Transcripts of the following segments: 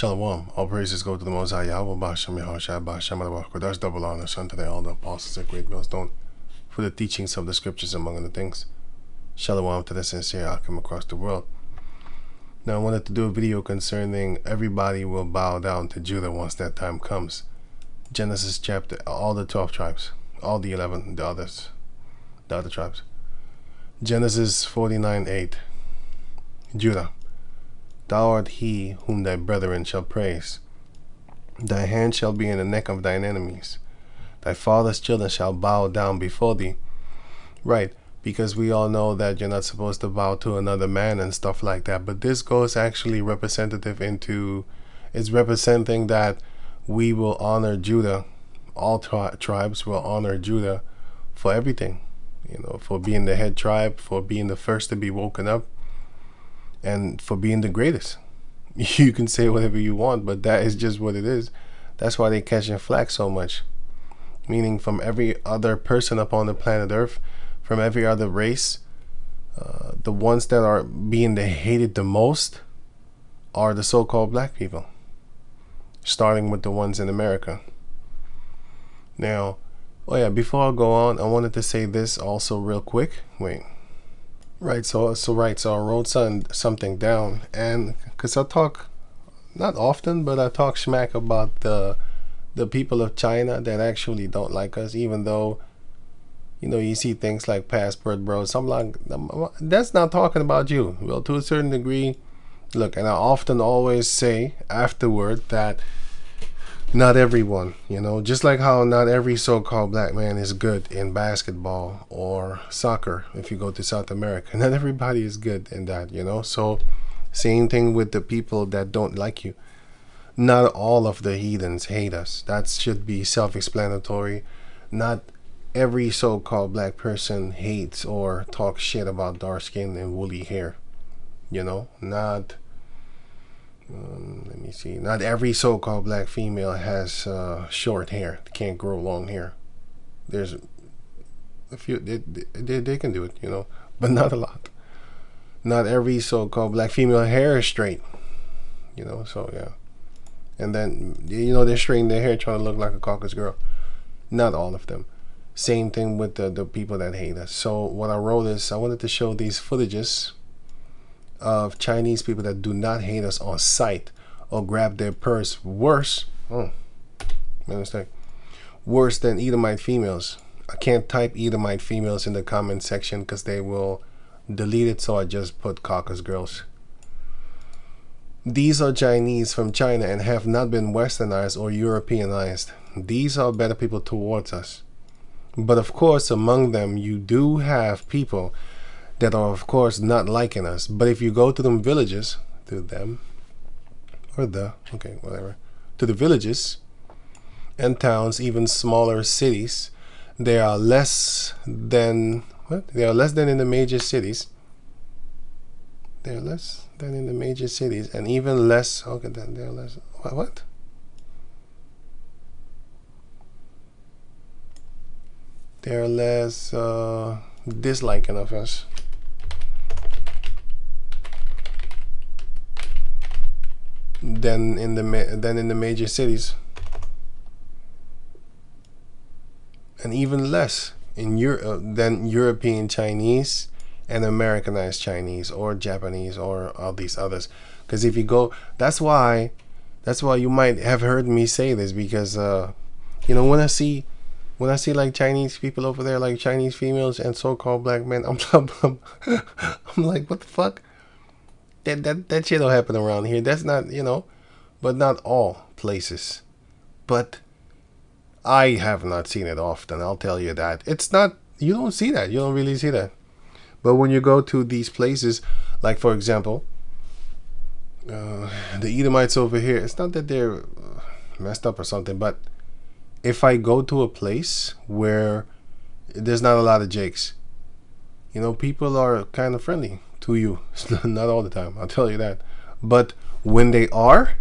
Shalom. All praises go to the Most High Yahawah, Ba'ashem Yahushua, Ba'ashem Alabach, Kodash, double honor, unto the all the apostles and great millstone for the teachings of the scriptures, among other things. Shalom to the sincere Akim across the world. Now, I wanted to do a video concerning everybody will bow down to Judah once that time comes. Genesis chapter, all the 12 tribes, all the 11, the other tribes. Genesis 49:8. Judah, thou art he whom thy brethren shall praise. Thy hand shall be in the neck of thine enemies. Thy father's children shall bow down before thee. Right, because we all know that you're not supposed to bow to another man and stuff like that. But this goes actually representative into, it's representing that we will honor Judah. All tribes will honor Judah for everything. You know, for being the head tribe, for being the first to be woken up, and for being the greatest. You can say whatever you want, but that is just what it is. That's why they catching flack so much. Meaning from every other person upon the planet Earth, from every other race, the ones that are being hated the most are the so-called black people. Starting with the ones in America. Now, oh yeah, before I go on, I wanted to say this also real quick. Wait. Right, so I wrote something down, and because I talk, not often, but I talk smack about the people of China that actually don't like us, even though, you know, you see things like passport bros. I'm like, that's not talking about you. Well, to a certain degree, look, and I often always say afterward that not everyone, you know, just like how not every so-called black man is good in basketball or soccer. If you go to South America, not everybody is good in that, you know. So same thing with the people that don't like you. Not all of the heathens hate us. That should be self-explanatory. Not every so-called black person hates or talks shit about dark skin and woolly hair, you know. Not let me see. Not every so-called black female has short hair. Can't grow long hair. There's a few. They can do it, you know, but not a lot. Not every so-called black female hair is straight, you know. So yeah, and then you know they're straightening their hair trying to look like a Caucasus girl. Not all of them. Same thing with the people that hate us. So what I wrote is I wanted to show these footages of Chinese people that do not hate us on sight or grab their purse worse. Oh, my mistake. Worse than Edomite females. I can't type Edomite females in the comment section because they will delete it, so I just put Caucasus girls. These are Chinese from China and have not been westernized or Europeanized. These are better people towards us. But of course, among them, you do have people that are of course not liking us. But if you go to them villages, to them, or to the villages and towns, even smaller cities, they are less than, what? They are less than in the major cities. They are less than in the major cities, and even less, okay, then they are less, what? They are less disliking of us. Than in the major cities, and even less in than European Chinese and Americanized Chinese or Japanese or all these others. Because if you go, that's why you might have heard me say this, because you know, when I see like Chinese people over there, like Chinese females and so-called black men, I'm like, what the fuck? That shit don't happen around here. That's not, you know, but not all places. But I have not seen it often, I'll tell you that. It's not, you don't see that. You don't really see that. But when you go to these places, like for example, the Edomites over here, it's not that they're messed up or something, but if I go to a place where there's not a lot of Jakes, you know, people are kind of friendly to you. Not all the time, I'll tell you that. But when they are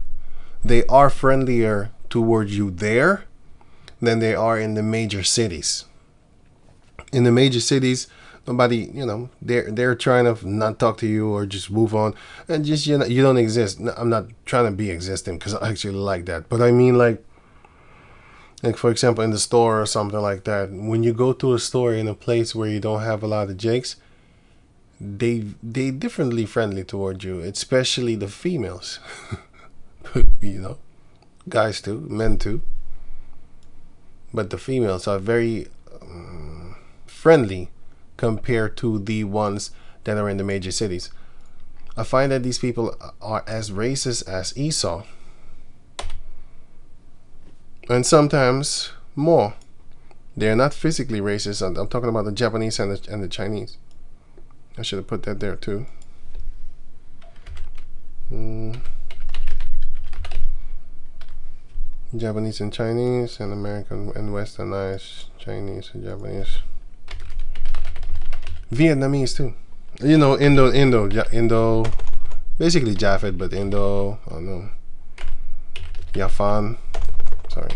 friendlier towards you there than they are in the major cities. In the major cities, Nobody, you know, they're trying to not talk to you or just move on and just, you know, you don't exist. No, I'm not trying to be existing because I actually like that, but I mean like for example in the store or something like that. When you go to a store in a place where you don't have a lot of jakes, they differently friendly toward you, especially the females. You know, guys too, men too, but the females are very friendly compared to the ones that are in the major cities. I find that these people are as racist as Esau, and sometimes more. They're not physically racist. I'm talking about the Japanese and the Chinese. I should have put that there too. Japanese and Chinese, and American and Westernized Chinese and Japanese. Vietnamese too. You know, Indo, basically Japhet, but Indo, I don't know. Yafan, sorry.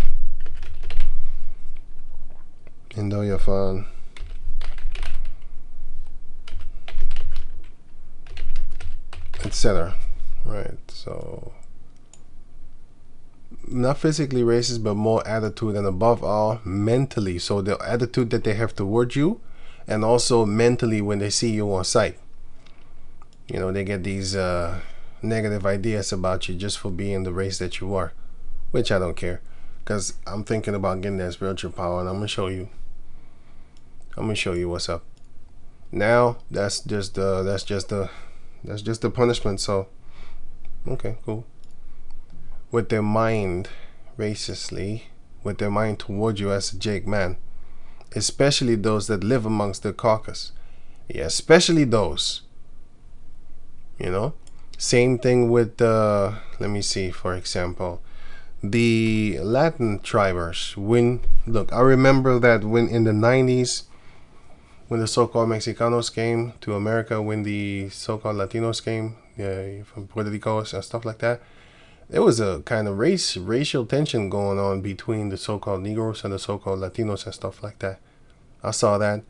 Indo, Yafan. Etc. Right, so not physically racist, but more attitude, and above all mentally. So the attitude that they have towards you, and also mentally when they see you on sight, you know, they get these negative ideas about you just for being the race that you are, which I don't care, because I'm thinking about getting that spiritual power, and I'm gonna show you what's up. Now that's just the punishment. So okay, cool. With their mind racistly, with their mind towards you as a Jake man, especially those that live amongst the caucus. Yeah, especially those. You know, same thing with let me see, for example, the Latin tribers. When look, I remember that when in the 90s, when the so-called Mexicanos came to America, when the so-called Latinos came, from Puerto Rico and stuff like that, there was a kind of racial tension going on between the so-called Negroes and the so-called Latinos and stuff like that. I saw that.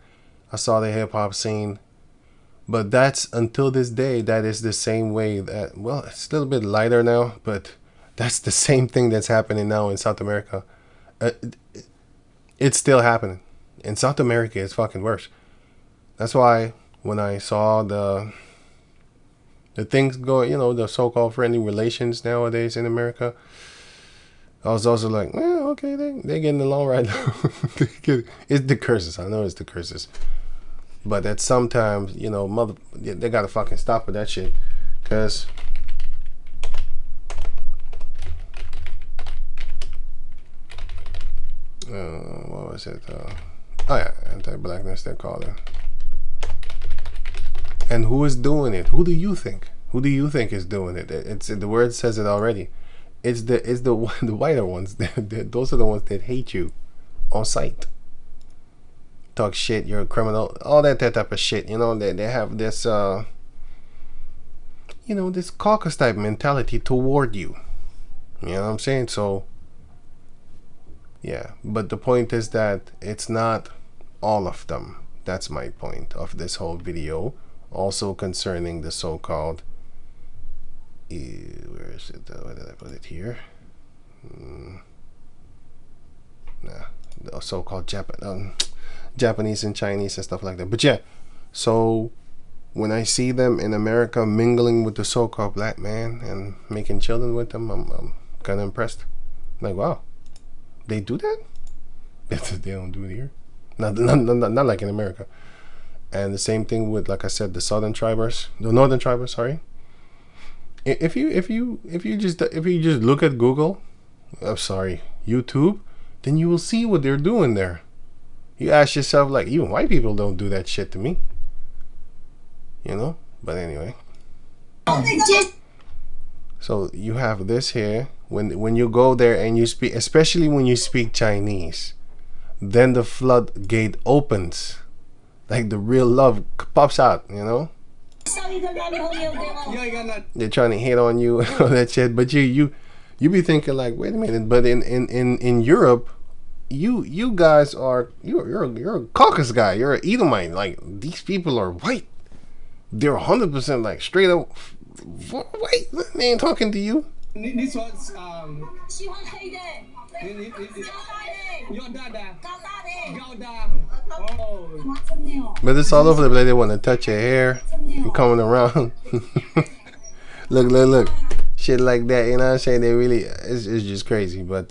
I saw the hip-hop scene. But that's, until this day, that is the same way that, well, it's still a bit lighter now, but that's the same thing that's happening now in South America. It's still happening. In South America, it's fucking worse. That's why when I saw the things going, you know, the so-called friendly relations nowadays in America, I was also like, well, okay, they're getting along right now. It's the curses. I know it's the curses. But that sometimes, you know, they gotta fucking stop with that shit. Because what was it? Oh yeah, anti-blackness, they call it. And who is doing it? Who do you think? Who do you think is doing it? It's the word says it already. It's the whiter ones. Those are the ones that hate you on sight. Talk shit, you're a criminal, all that type of shit. You know, they have this you know, this caucus type mentality toward you. You know what I'm saying? So yeah, but the point is that it's not all of them. That's my point of this whole video. Also concerning the so-called, where is it? Where did I put it here? Nah, the so-called Japanese and Chinese and stuff like that. But yeah, so when I see them in America mingling with the so-called black man and making children with them, I'm kind of impressed. Like, wow, they do that? They don't do it here. Not like in America. And the same thing with, like I said, the northern tribers, sorry. If you just look at Google, I'm sorry, YouTube, then you will see what they're doing there. You ask yourself, like, even white people don't do that shit to me. You know? But anyway. So you have this here. When you go there and you speak, especially when you speak Chinese, then the floodgate opens. Like the real love pops out, you know? They're trying to hit on you and all that shit. But you be thinking like, wait a minute, but in Europe, you guys are you're a caucus guy. You're an Edomite. Like, these people are white. They're 100% like straight up white. They ain't talking to you. But it's all over the place. They want to touch your hair and coming around. Look. Shit like that, you know what I'm saying? They really, it's just crazy. But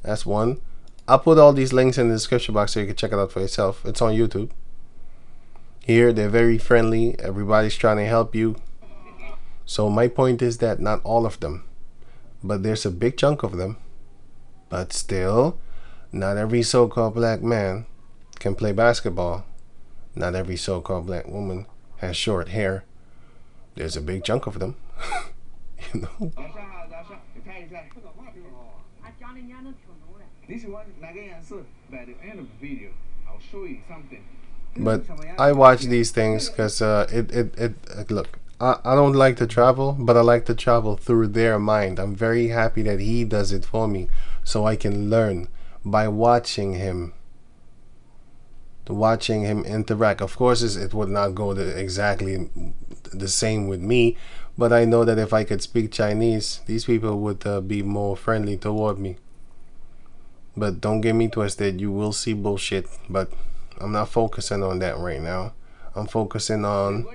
that's one. I'll put all these links in the description box so you can check it out for yourself. It's on YouTube. Here, they're very friendly. Everybody's trying to help you. So my point is that not all of them, but there's a big chunk of them. But still, not every so-called black man can play basketball. Not every so-called black woman has short hair. There's a big chunk of them. You know? But I watch these things because look, I don't like to travel, but I like to travel through their mind. I'm very happy that he does it for me so I can learn by watching him interact. Of course, it would not go exactly the same with me, but I know that if I could speak Chinese, these people would be more friendly toward me. But don't get me twisted, you will see bullshit, but I'm not focusing on that right now. I'm focusing on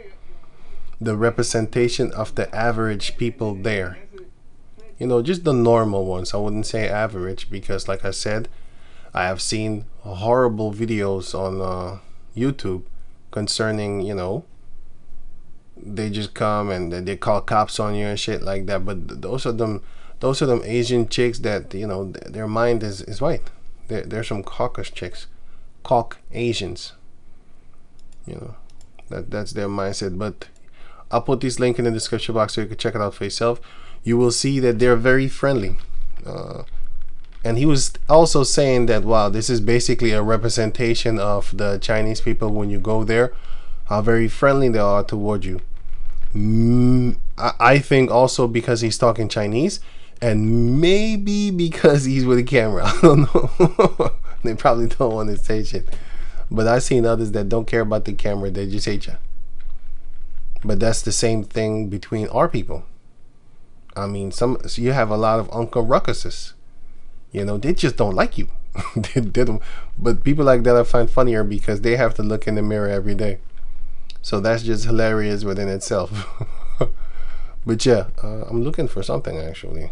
the representation of the average people there. You know, just the normal ones. I wouldn't say average because, like I said, I have seen horrible videos on YouTube concerning, you know, they just come and they call cops on you and shit like that. But those are them Asian chicks that, you know, their mind is white. They're some Caucasus chicks, Caucasians. You know, that's their mindset. But I'll put this link in the description box so you can check it out for yourself. You will see that they're very friendly. And he was also saying that, wow, this is basically a representation of the Chinese people when you go there, how very friendly they are toward you. I think also because he's talking Chinese, and maybe because he's with a camera. I don't know. They probably don't want to say shit. But I've seen others that don't care about the camera, they just hate you. But that's the same thing between our people. I mean, so you have a lot of Uncle Ruckuses. You know, they just don't like you. they don't. But people like that I find funnier because they have to look in the mirror every day. So that's just hilarious within itself. But yeah, I'm looking for something actually.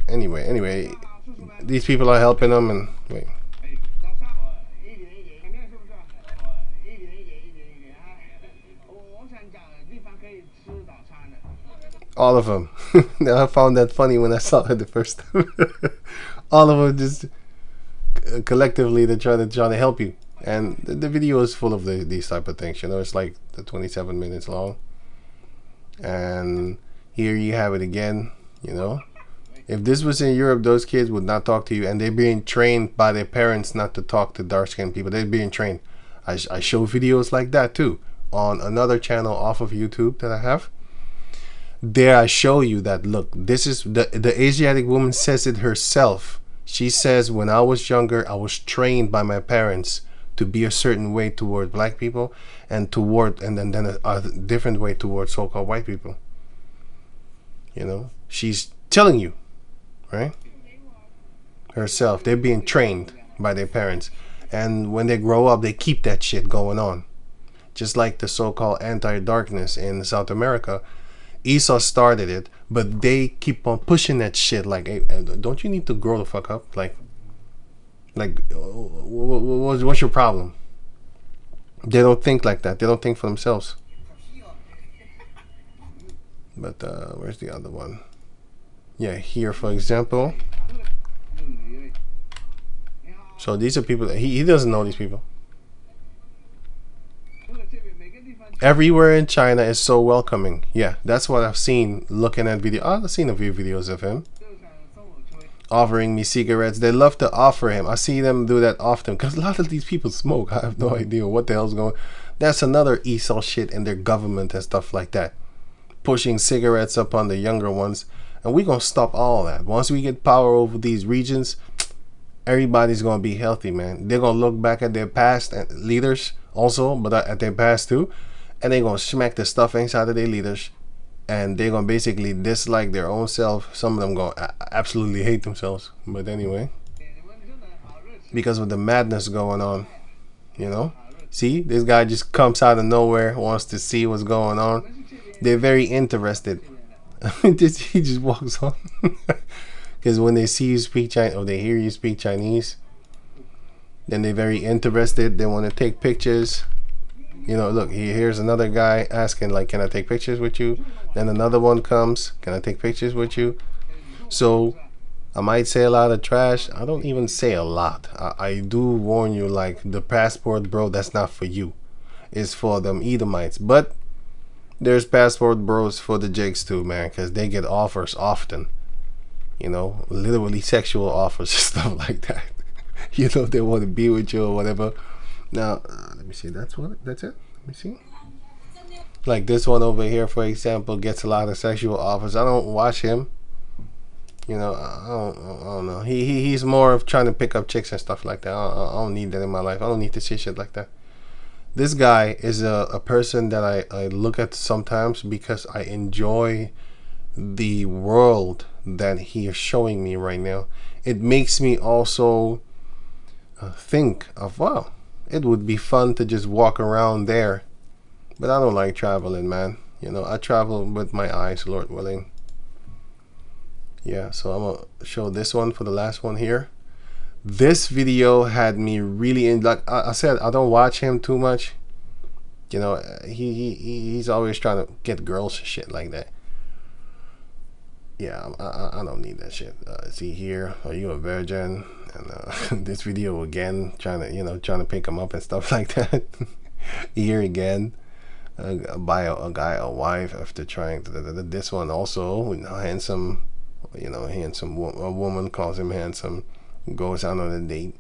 Anyway, these people are helping them and wait. All of them. I found that funny when I saw it the first time. All of them just collectively they're trying to help you. And the video is full of these type of things. You know, it's like 27 minutes long. And here you have it again. You know, if this was in Europe, those kids would not talk to you, and they're being trained by their parents not to talk to dark-skinned people. They're being trained. I show videos like that too on another channel off of YouTube that I have. There I show you that, look, this is the Asiatic woman says it herself. She says, when I was younger, I was trained by my parents to be a certain way toward black people and then a different way toward so-called white people. You know, she's telling you, right? Herself. They're being trained by their parents. And when they grow up, they keep that shit going on. Just like the so-called anti-darkness in South America. Esau started it, but they keep on pushing that shit. Like, hey, don't you need to grow the fuck up? Like, what's your problem? They don't think like that. They don't think for themselves. But where's the other one? Yeah, here for example. So these are people that he doesn't know these people. Everywhere in China is so welcoming. Yeah, that's what I've seen looking at video. I've seen a few videos of him offering me cigarettes. They love to offer him. I see them do that often because a lot of these people smoke. I have no idea what the hell's going on. That's another Esau shit in their government and stuff like that. pushing cigarettes upon the younger ones. And we're going to stop all that. Once we get power over these regions, everybody's going to be healthy, man. They're going to look back at their past and leaders also, but at their past too. And they're going to smack the stuffings out of their leaders. And they're going to basically dislike their own self. Some of them going to absolutely hate themselves. But anyway, because of the madness going on, you know. See, this guy just comes out of nowhere, wants to see what's going on. They're very interested. He just walks on. Because when they see you speak Chinese, or they hear you speak Chinese, then they're very interested. They want to take pictures. You know, look, here's another guy asking, like, can I take pictures with you? Then another one comes, can I take pictures with you? So I might say a lot of trash. I don't even say a lot. I do warn you, like, the passport, bro, that's not for you. It's for them Edomites. But there's passport bros for the jigs too, man, because they get offers often. You know, literally sexual offers and stuff like that. You know, they want to be with you or whatever. Now, let me see. That's it. Let me see. Like this one over here, for example, gets a lot of sexual offers. I don't watch him. You know, I don't know. He's more of trying to pick up chicks and stuff like that. I don't need that in my life. I don't need to see shit like that. This guy is a person that I look at sometimes because I enjoy the world that he is showing me right now. It makes me also think of, wow, it would be fun to just walk around there. But I don't like traveling, man. You know, I travel with my eyes, Lord willing. Yeah, so I'm gonna show this one for the last one here. This video had me really in, like I said, I don't watch him too much. You know, he's always trying to get girls and shit like that. Yeah, I don't need that shit. See here, are you a virgin? And this video again, trying to pick him up and stuff like that. Here again, buy a guy a wife after trying to. This one also, handsome. You know, handsome. A woman calls him handsome, goes out on a date,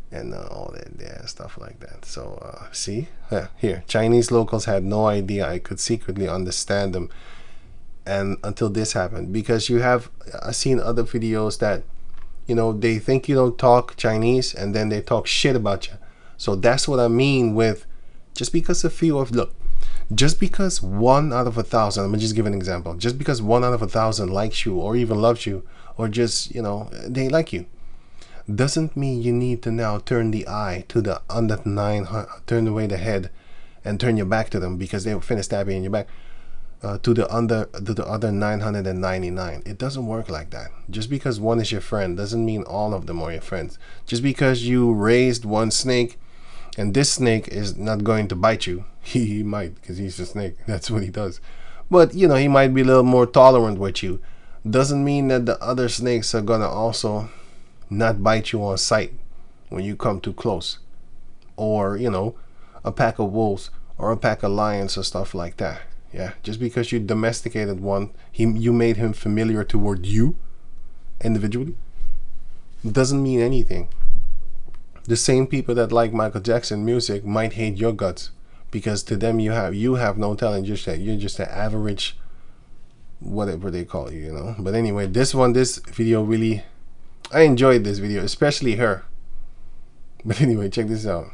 and all that stuff like that. So see, here, Chinese locals had no idea I could secretly understand them. And until this happened, because I've seen other videos that, you know, they think you don't talk Chinese and then they talk shit about you. So that's what I mean with, just because just because 1 out of 1,000, I'm gonna just give an example. Just because 1 out of 1,000 likes you or even loves you, or just, you know, they like you, doesn't mean you need to now turn the eye to the under 900, turn away the head and turn your back to them because they will finish stabbing in your back. To the other 999. It doesn't work like that. Just because one is your friend doesn't mean all of them are your friends. Just because you raised one snake and this snake is not going to bite you, he might, because he's a snake. That's what he does. But you know, he might be a little more tolerant with you. Doesn't mean that the other snakes are gonna also not bite you on sight when you come too close. Or, you know, a pack of wolves or a pack of lions or stuff like that. Yeah, just because you domesticated one, you made him familiar toward you individually, doesn't mean anything. The same people that like Michael Jackson music might hate your guts because to them you have no talent. You're just an average, whatever they call you, you know. But anyway, this video really, I enjoyed this video, especially her. But anyway, check this out.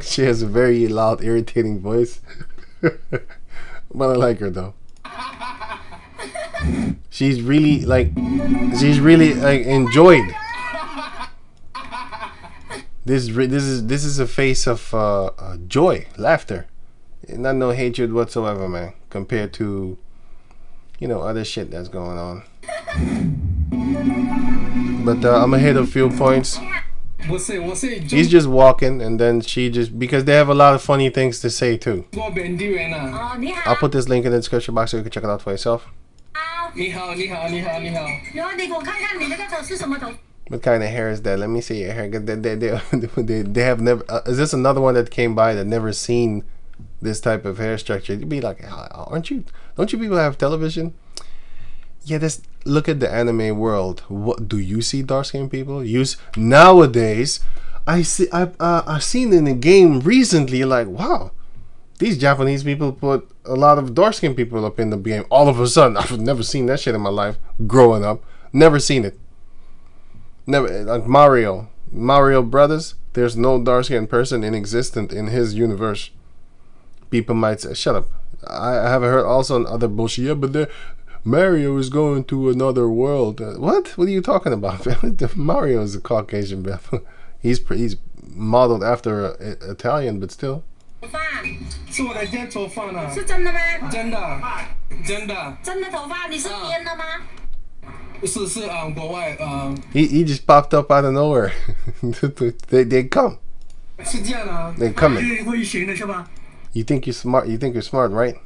She has a very loud, irritating voice. But I like her though. She's really enjoyed. This is a face of joy, laughter, not no hatred whatsoever, man. Compared to, you know, other shit that's going on. But I'm gonna hit a few points. He's just walking, and then she just, because they have a lot of funny things to say too. I'll put this link in the description box so you can check it out for yourself. What kind of hair is that? Let me see your hair. They have never. Is this another one that came by that never seen this type of hair structure? You'd be like, don't you people have television? Yeah, look at the anime world. What do you see? Dark skinned people nowadays. I've seen in a game recently, like, wow, these Japanese people put a lot of dark skinned people up in the game. All of a sudden, I've never seen that shit in my life growing up. Never seen it. Never. Like Mario Brothers. There's no dark skinned person in existence in his universe. People might say, shut up. I haven't heard also on other bullshit. Yeah, but Mario is going to another world. What? What are you talking about? Mario is a Caucasian. He's modeled after Italian, but still. 是我的剪头发呢？是真的吗？真的，真的。真的头发？你是编的吗？是国外He just popped up out of nowhere. they come. 是这样的。They come. 会学的是吧 You think you're smart? You think you're smart, right?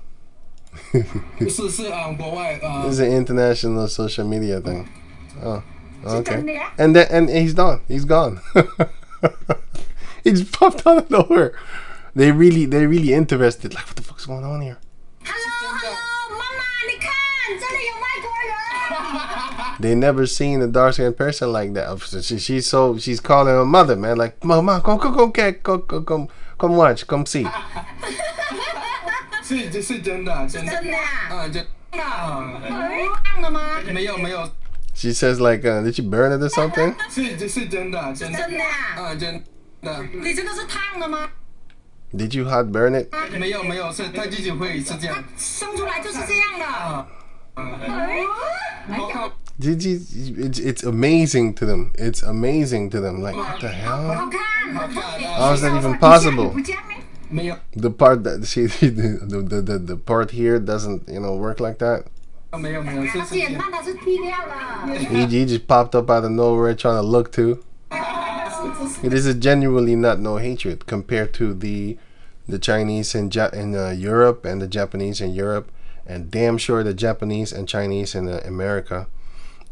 是国外This is an international social media thing. Oh, okay. And he's done. He's gone. He just popped out of nowhere. They really interested. Like, what the fuck's going on here? Hello, Mama, 你看，这里有外国人。 They never seen a dark skinned person like that. She's calling her mother, man. Like, Mama, come watch, come see. 是真的，真的啊，真的。烫了吗？没有。 She says like, did you burn it or something? 是真的，真的啊，真的。你这个是烫的吗？ Did you hot burn it? 没有，是他自己会是这样，生出来就是这样的。It's amazing to them. It's amazing to them. Like, what the hell? How is that even possible? The part that the part here doesn't work like that. He just popped up out of nowhere trying to look too. It is genuinely not no hatred compared to the Chinese in Europe and the Japanese in Europe, and damn sure the Japanese and Chinese in America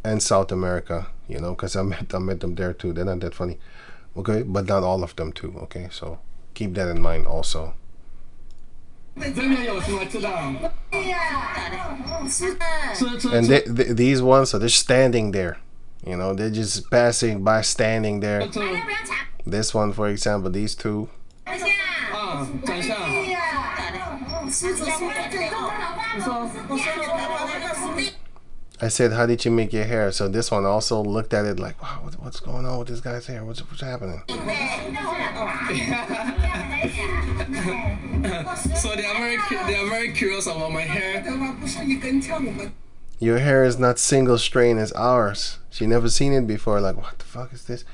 and South America, because I met them there too. They're not that funny, okay, but not all of them too, okay, so keep that in mind also. And these ones, so they're standing there, they're just passing by, standing there. This one, for example, these two. I said, how did you make your hair? So this one also looked at it like, wow, what's going on with this guy's hair? What's happening? So they are very curious about my hair. Your hair is not single strain as ours. She never seen it before. Like, what the fuck is this?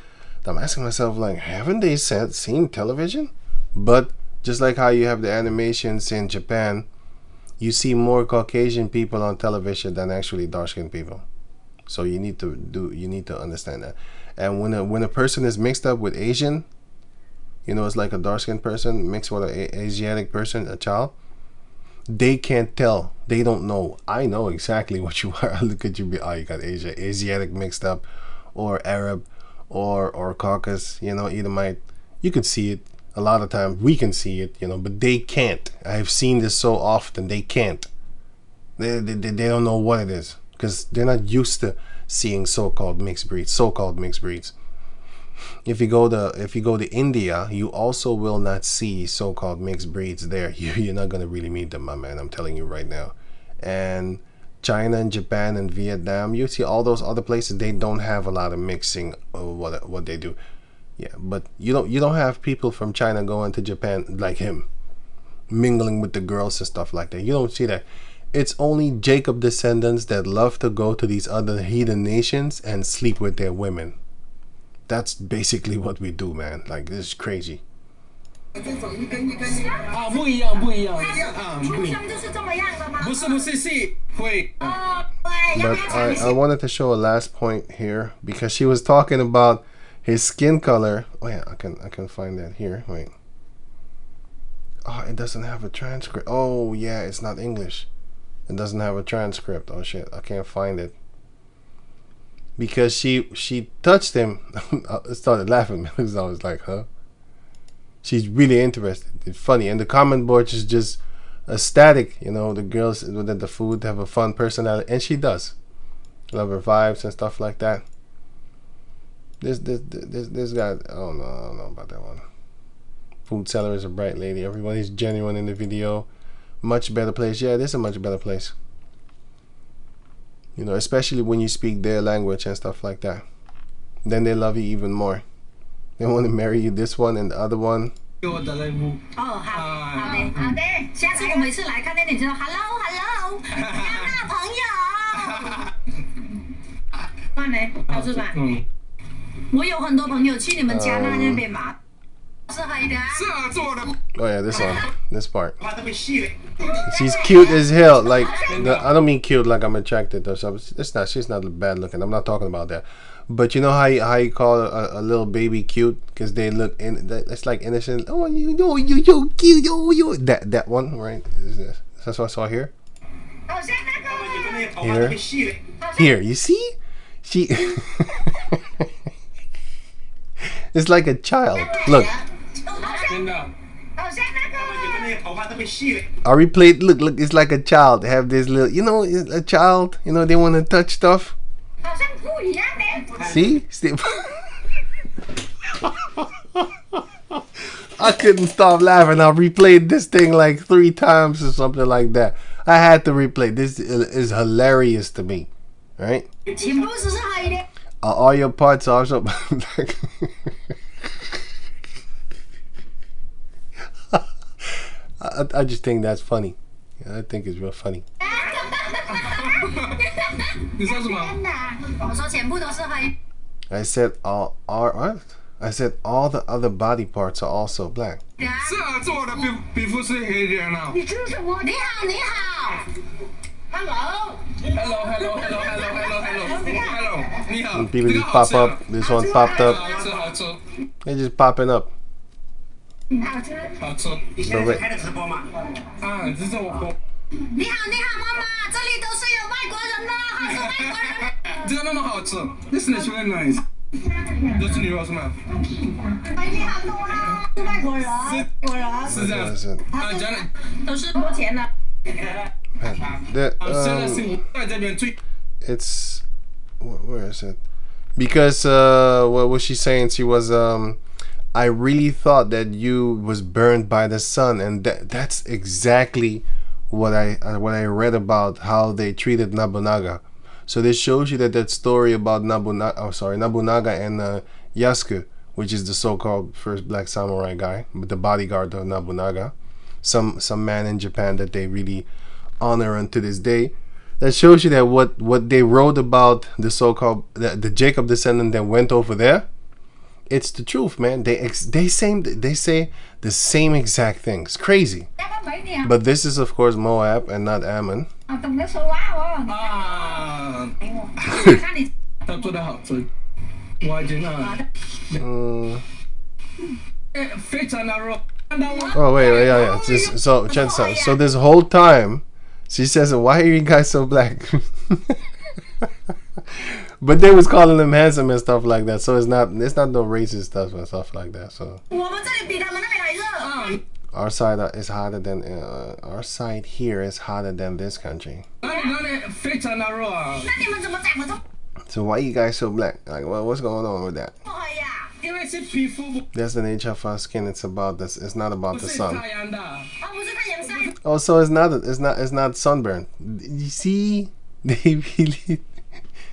I'm asking myself, like, haven't they seen television? But just like how you have the animations in Japan, you see more Caucasian people on television than actually dark-skinned people. So you need to understand that. And when a person is mixed up with Asian, it's like a dark-skinned person mixed with an Asiatic person, a child, they can't tell. They don't know. I know exactly what you are. Look at you. Oh, you got Asiatic mixed up, or Arab, or Caucasus, Edomite. You can see it. A lot of times we can see it, but they can't. I've seen this so often. They can't. They don't know what it is because they're not used to seeing so-called mixed breeds. If you go to India, you also will not see so-called mixed breeds there. You're not gonna really meet them, my man. I'm telling you right now. And China and Japan and Vietnam, you see all those other places. They don't have a lot of mixing of what they do. Yeah, but you don't have people from China going to Japan like him, mingling with the girls and stuff like that. You don't see that. It's only Jacob descendants that love to go to these other heathen nations and sleep with their women. That's basically what we do, man. Like, this is crazy. But I wanted to show a last point here because she was talking about his skin color. Oh yeah, I can find that here. Wait. Oh, it doesn't have a transcript. Oh yeah, it's not English. It doesn't have a transcript. Oh shit, I can't find it. Because she touched him. I started laughing because I was like, huh? She's really interested. It's funny, and the comment board is just ecstatic. The girls with the food have a fun personality, and she does. Love her vibes and stuff like that. This guy. I don't know about that one. Food seller is a bright lady. Everybody's genuine in the video. Much better place. Yeah, this is a much better place. You know, especially when you speak their language and stuff like that. Then they love you even more. They want to marry you. This one and the other one. 给我的礼物。哦，好的，下次我每次来看见你就 hello， 交朋友。饭呢？好吃饭。我有很多朋友去你们家那边嘛。是黑的。是啊，做的。Oh yeah, this one, this part. She's cute as hell. Like, I don't mean cute like I'm attracted to her. So she's not bad looking. I'm not talking about that. But you know how you call a little baby cute because they look it's like innocent. Oh, you cute. You that one, right? That's what I saw here. Here. You see? She. It's like a child. Look. I replayed. Look. It's like a child. They have this little. You know, a child. You know, they want to touch stuff. See? I couldn't stop laughing. I replayed this thing like 3 times or something like that. I had to replay. This is hilarious to me. Right? All your parts are also... I just think that's funny. I think it's real funny. I said all what? I said all the other body parts are also black. Hello. People just pop up. This one popped up. They're just popping up. But wait. 你好，妈妈，这里都是有外国人的，好吃外国人。这个那么好吃 ，This is very nice。都是牛肉是吗？你好多了，是外国人，是这样子。啊，讲的都是多钱的。现在是在这边最。It's where is it? Because what was she saying? She was I really thought that you was burned by the sun, and that's exactly what I read about how they treated Nobunaga. So this shows you that story about Nobunaga and Yasuke, which is the so-called first black samurai guy, the bodyguard of Nobunaga, some man in Japan that they really honor unto this day. That shows you that what they wrote about the so-called the Jacob descendant that went over there, it's the truth, man. They say the same exact things. Crazy. But this is of course Moab and not Ammon. Oh wait, yeah. So this whole time, she says, "Why are you guys so black?" But they was calling them handsome and stuff like that. So it's not no racist stuff and stuff like that. So our side is hotter than our side here is hotter than this country. So why you guys so black? Like, what's going on with that? That's the nature of our skin. It's about this. It's not about the sun. Oh, so it's not sunburn. You see, they really.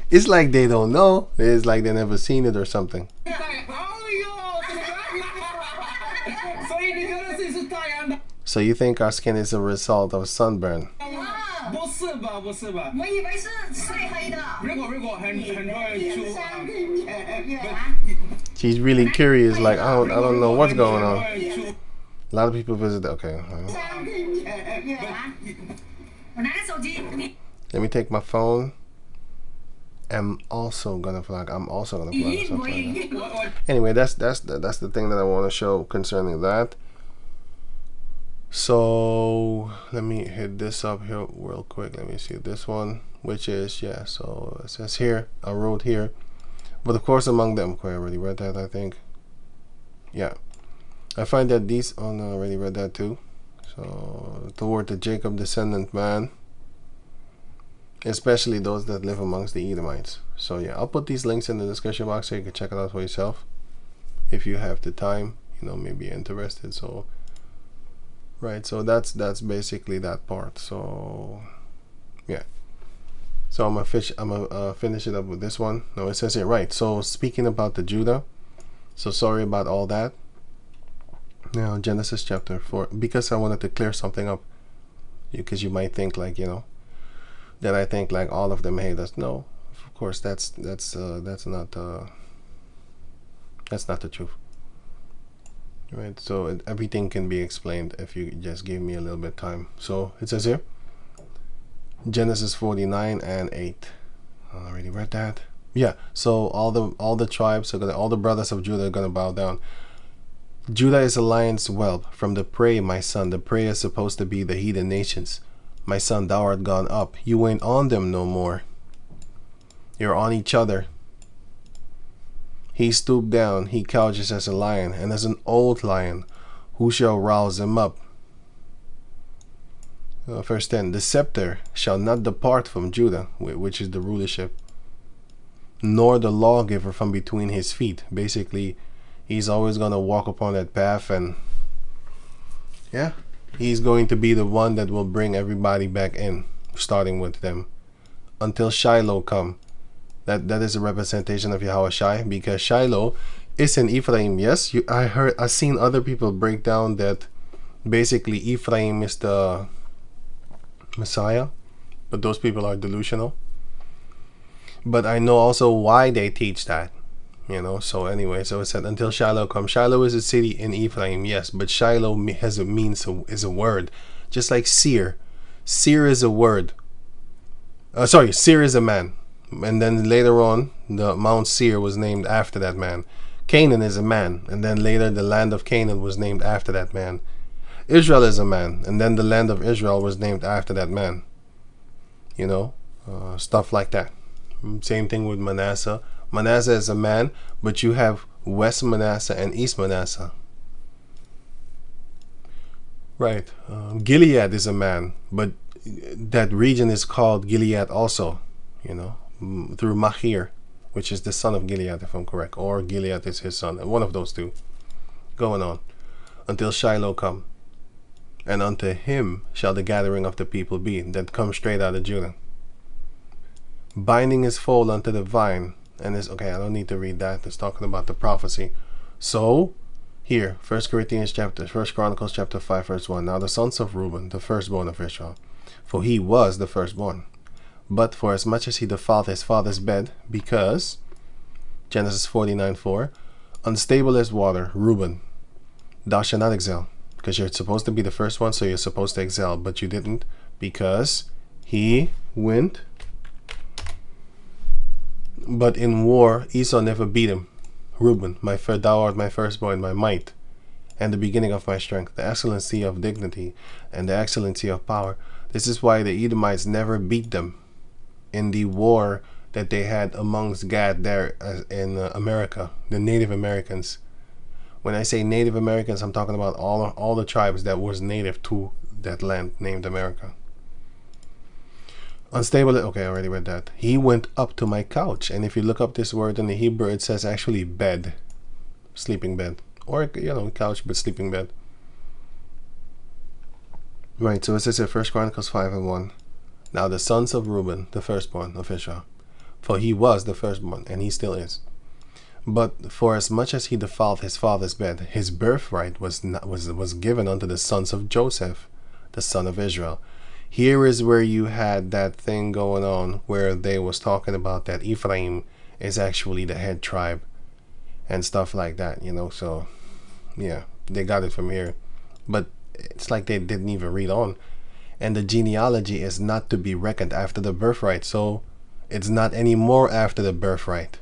It's like they don't know. It's like they never seen it or something. So you think our skin is a result of sunburn? She's really curious. Like I don't know what's going on. A lot of people visit. Okay. Let me take my phone. I'm also gonna vlog. Anyway, that's the thing that I want to show concerning that. So let me hit this up here real quick. Let me see this one, which is so it says here, I wrote here, but of course among them, I already read that, I think. Yeah, I find that these I already read that too. So toward the Jacob descendant man. especially those that live amongst the Edomites. So yeah, I'll put these links in the description box so you can check it out for yourself if you have the time, you know, maybe you're interested. So right, so that's basically that part. So yeah, so I'm gonna finish it up with this one. No, it says here, right, so speaking about the Judah, so sorry about all that. Now Genesis chapter 4, because I wanted to clear something up, because you might think like, you know, that I think like all of them hate us. No, of course that's not the truth. Right, so everything can be explained if you just give me a little bit of time. So it says here, Genesis 49 and 8. I already read that. Yeah, so all the tribes are gonna, all the brothers of Judah are gonna bow down. Judah is a lion's whelp. From the prey, my son, the prey is supposed to be the heathen nations. My son, thou art gone up. You ain't on them no more. You're on each other. He stooped down, he couches as a lion, and as an old lion, who shall rouse him up? Verse 10, the scepter shall not depart from Judah, which is the rulership, nor the lawgiver from between his feet. Basically, he's always going to walk upon that path, and yeah, he's going to be the one that will bring everybody back in, starting with them, until Shiloh come. That is a representation of Yahawah, because Shiloh is in Ephraim. Yes, I've seen other people break down that basically Ephraim is the Messiah, but those people are delusional. But I know also why they teach that, you know. So anyway, so it said until Shiloh come. Shiloh is a city in Ephraim, yes, but Shiloh has is a word, just like seer. Seer is a word. Seer is a man. And then later on, the Mount Seir was named after that man. Canaan is a man, and then later the land of Canaan was named after that man. Israel is a man, and then the land of Israel was named after that man. You know, stuff like that. Same thing with Manasseh. Manasseh is a man, but you have West Manasseh and East Manasseh. Right. Gilead is a man, but that region is called Gilead also, you know, through Machir, which is the son of Gilead, if I'm correct, or Gilead is his son, and one of those two. Going on, until Shiloh come, and unto him shall the gathering of the people be, that comes straight out of Judah. Binding his foal unto the vine, and is okay. I don't need to read that. It's talking about the prophecy. So here, 1 Chronicles chapter 5 verse 1. Now the sons of Reuben, the firstborn of Israel, for he was the firstborn. But for as much as he defiled his father's bed, because, Genesis 49:4, unstable as water, Reuben, thou shalt not excel. Because you're supposed to be the first one, so you're supposed to excel, but you didn't, because he went. But in war, Esau never beat him. Reuben, thou art my firstborn, my might, and the beginning of my strength, the excellency of dignity, and the excellency of power. This is why the Edomites never beat them in the war that they had amongst Gad there in America, the Native Americans. When I say Native Americans, I'm talking about all the tribes that was native to that land named America. Unstable, okay, I already read that. He went up to my couch, and if you look up this word in the Hebrew, it says actually bed, sleeping bed, or, you know, couch but sleeping bed. Right, so it says in 1 Chronicles 5:1. Now the sons of Reuben, the firstborn of Israel, for he was the firstborn, and he still is. But for as much as he defiled his father's bed, his birthright was given unto the sons of Joseph, the son of Israel. Here is where you had that thing going on, where they was talking about that Ephraim is actually the head tribe, and stuff like that, you know. So yeah, they got it from here, but it's like they didn't even read on. And the genealogy is not to be reckoned after the birthright, so it's not anymore after the birthright.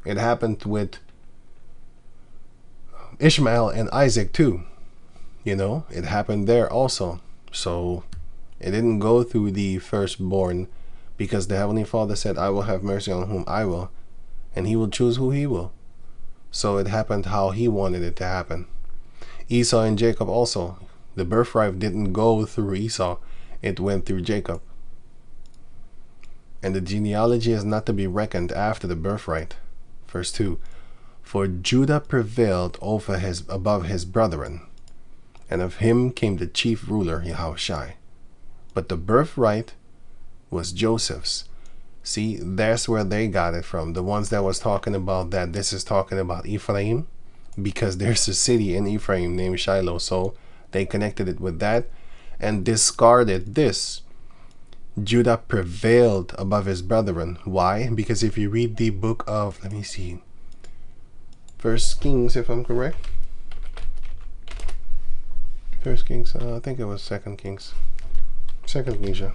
It happened with Ishmael and Isaac too, you know, it happened there also. So it didn't go through the firstborn, because the Heavenly Father said, I will have mercy on whom I will, and he will choose who he will. So it happened how he wanted it to happen. Esau and Jacob also, the birthright didn't go through Esau, it went through Jacob. And the genealogy is not to be reckoned after the birthright. Verse 2. For Judah prevailed above his brethren, and of him came the chief ruler, Yahawah. But the birthright was Joseph's. See, that's where they got it from. The ones that was talking about that this is talking about Ephraim, because there's a city in Ephraim named Shiloh. So they connected it with that and discarded this. Judah prevailed above his brethren. Why? Because if you read the book of, let me see, First Kings, if I'm correct. First Kings, I think it was Second Kings. Second Kings, yeah.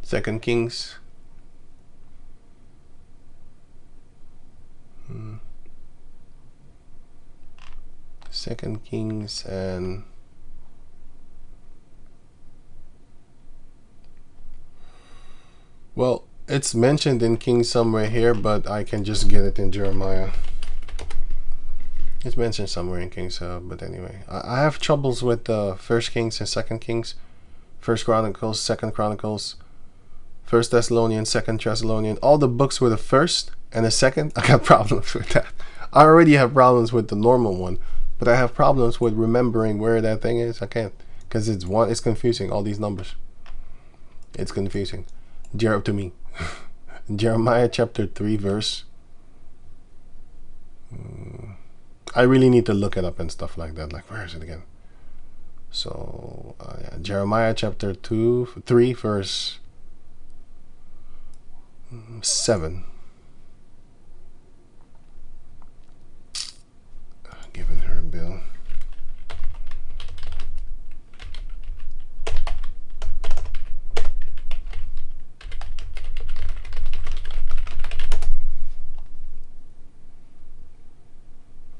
Second Kings. Second Kings and well, it's mentioned in Kings somewhere here, but I can just get it in Jeremiah. It's mentioned somewhere in Kings, but anyway, I have troubles with First Kings and Second Kings, First Chronicles, Second Chronicles, First Thessalonians, Second Thessalonians. All the books with a first and a second, I got problems with that. I already have problems with the normal one, but I have problems with remembering where that thing is. I can't, because it's confusing. All these numbers, it's confusing. To me. Jeremiah chapter 3 verse. I really need to look it up and stuff like that. Like, where is it again? So yeah. Jeremiah chapter 3 verse 7. Giving her a bill.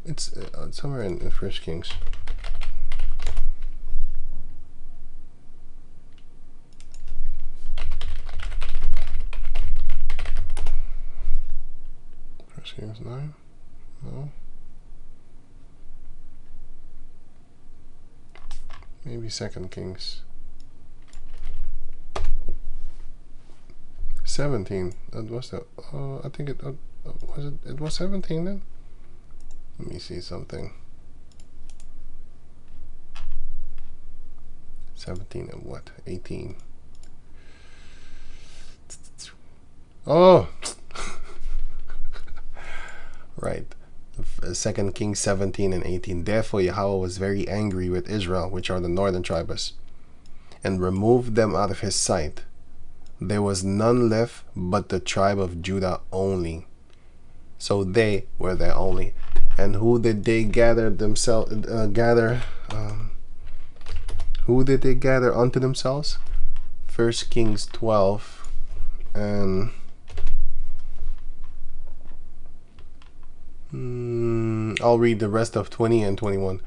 It's somewhere in First Kings. First Kings 9? No. Maybe Second Kings 17. That was the. I think it was it. It was 17 then. Let me see something. 17 and what? 18. Oh, right. Second Kings 17 and 18. Therefore Yahawah was very angry with Israel, which are the northern tribes, and removed them out of his sight. There was none left but the tribe of Judah only. So they were there only. And who did they gather themselves? Who did they gather unto themselves? First Kings 12 and I'll read the rest of 20 and 21.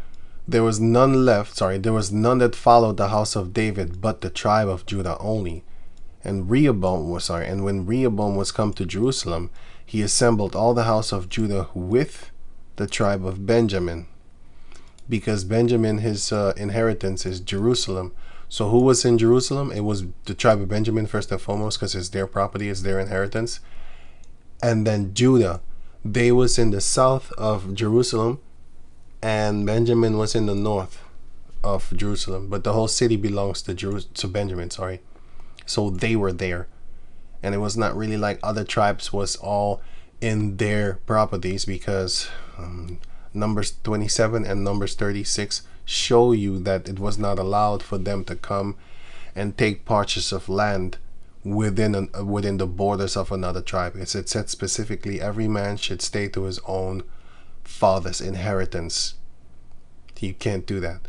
There was none left. There was none that followed the house of David, but the tribe of Judah only. And And when Rehoboam was come to Jerusalem, he assembled all the house of Judah with the tribe of Benjamin, because Benjamin, his inheritance is Jerusalem. So who was in Jerusalem? It was the tribe of Benjamin first and foremost, because it's their property, it's their inheritance. And then Judah, they was in the south of Jerusalem, and Benjamin was in the north of Jerusalem. But the whole city belongs to Benjamin. So they were there, and it was not really like other tribes was all in their properties, because Numbers 27 and Numbers 36 show you that it was not allowed for them to come and take parcels of land within the borders of another tribe. It said specifically every man should stay to his own father's inheritance. You can't do that.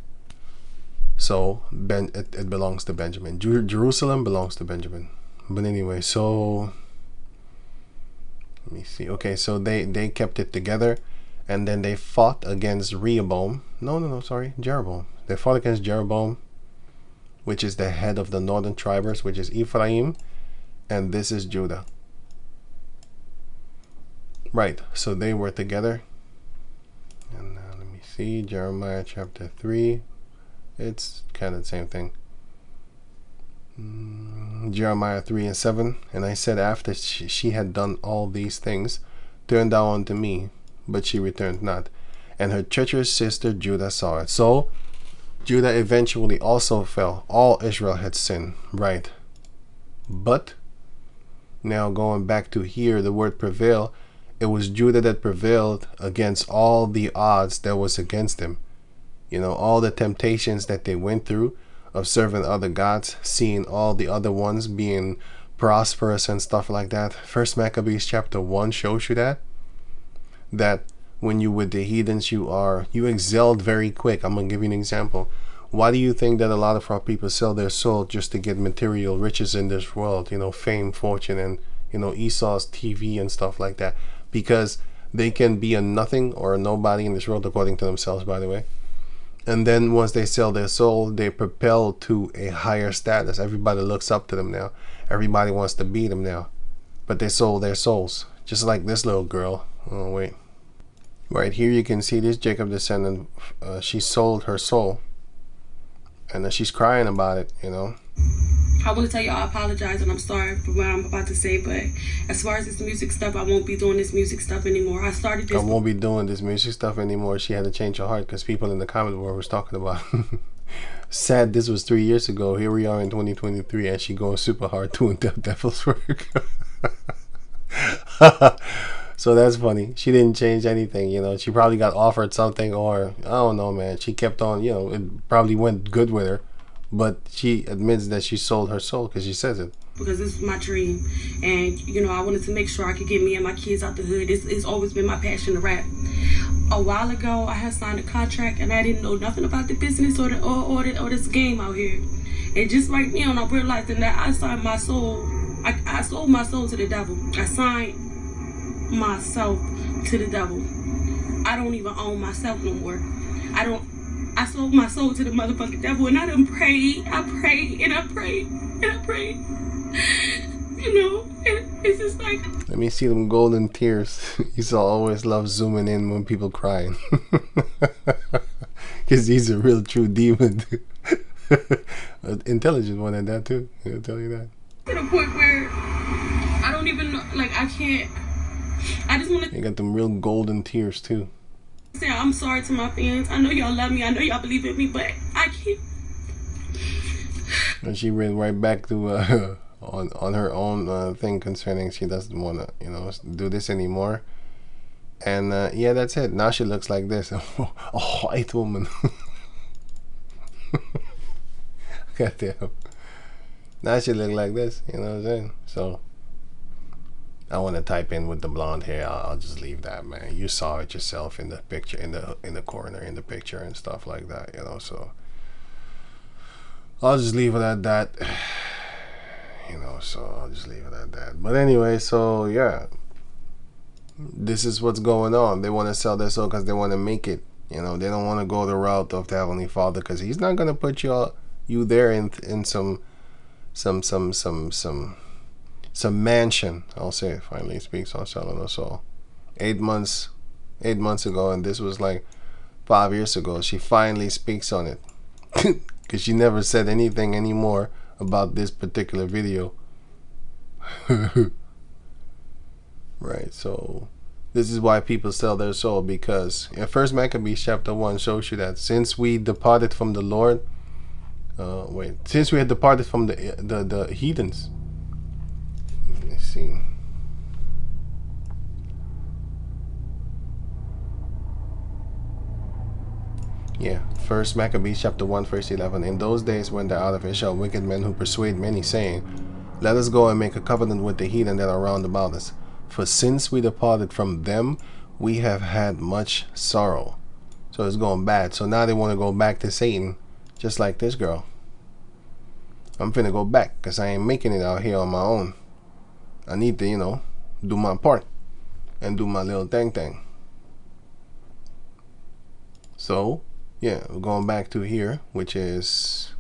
So it belongs to Benjamin. Jerusalem belongs to Benjamin. But anyway, so let me see. Okay, so they kept it together, and then they fought against Rehoboam. Jeroboam. They fought against Jeroboam, which is the head of the northern tribes, which is Ephraim, and this is Judah. Right, so they were together. And now let me see, Jeremiah chapter 3. It's kind of the same thing. Jeremiah 3:7. And I said, after she had done all these things, turn thou unto me, but she returned not. And her treacherous sister Judah saw it. So Judah eventually also fell. All Israel had sinned, right? But now going back to here, the word prevail, it was Judah that prevailed against all the odds that was against him. You know, all the temptations that they went through of serving other gods, seeing all the other ones being prosperous and stuff like that. First Maccabees chapter 1 shows you that when you with the heathens, you excelled very quick. I'm gonna give you an example. Why do you think that a lot of our people sell their soul just to get material riches in this world? You know, fame, fortune, and, you know, Esau's TV and stuff like that. Because they can be a nothing or a nobody in this world, according to themselves, by the way. And then once they sell their soul, they propel to a higher status. Everybody looks up to them now. Everybody wants to be them now. But they sold their souls. Just like this little girl. Oh, wait. Right here you can see this Jacob descendant. She sold her soul. And she's crying about it, you know. I want to tell you I apologize and I'm sorry for what I'm about to say, but as far as this music stuff, I won't be doing this music stuff anymore. I won't be doing this music stuff anymore. She had to change her heart because people in the comment world was talking about sad this was 3 years ago. Here we are in 2023 and she going super hard doing the devil's work. So that's funny. She didn't change anything, you know. She probably got offered something, or I don't know, man. She kept on, you know, it probably went good with her. But she admits that she sold her soul because she says it. Because this is my dream. And, you know, I wanted to make sure I could get me and my kids out the hood. It's always been my passion to rap. A while ago, I had signed a contract and I didn't know nothing about the business or this game out here. And just right now, I'm realizing that I signed my soul. I sold my soul to the devil. I signed myself to the devil. I don't even own myself no more. I sold my soul to the motherfucking devil, and I done prayed. I prayed and I prayed and I prayed. You know, it's just like. Let me see them golden tears. Esau always loves zooming in when people crying. Because he's a real true demon. Intelligent one at that too. I'll tell you that. To the point where I don't even know, like I can't. I just want to. You got them real golden tears too. Say I'm sorry to my fans. I know y'all love me. I know y'all believe in me, but I can't. And she went right back to on her own thing concerning she doesn't want to, you know, do this anymore. And yeah, that's it. Now she looks like this. A white woman. Goddamn. Now she look like this. You know what I'm saying? So. I want to type in with the blonde hair. I'll just leave that, man. You saw it yourself in the picture, in the corner, in the picture and stuff like that, you know. So I'll just leave it at that, you know. So I'll just leave it at that. But anyway, so yeah, this is what's going on. They want to sell their soul because they want to make it. You know, they don't want to go the route of the Heavenly Father because He's not gonna put you there in some mansion. I'll say it finally speaks on selling us all. 8 months ago, and this was like 5 years ago. She finally speaks on it because she never said anything anymore about this particular video. Right, so this is why people sell their soul, because in First Maccabees chapter 1 shows you that since we departed from the Lord, since we had departed from the heathens. Let's see. Yeah, First Maccabees chapter 1 verse 11. In those days when there out of Israel wicked men who persuade many, saying, let us go and make a covenant with the heathen that are round about us. For since we departed from them, we have had much sorrow. So it's going bad. So now they want to go back to Satan, just like this girl. I'm finna go back because I ain't making it out here on my own. I need to, you know, do my part and do my little thing. So, yeah, we're going back to here, which is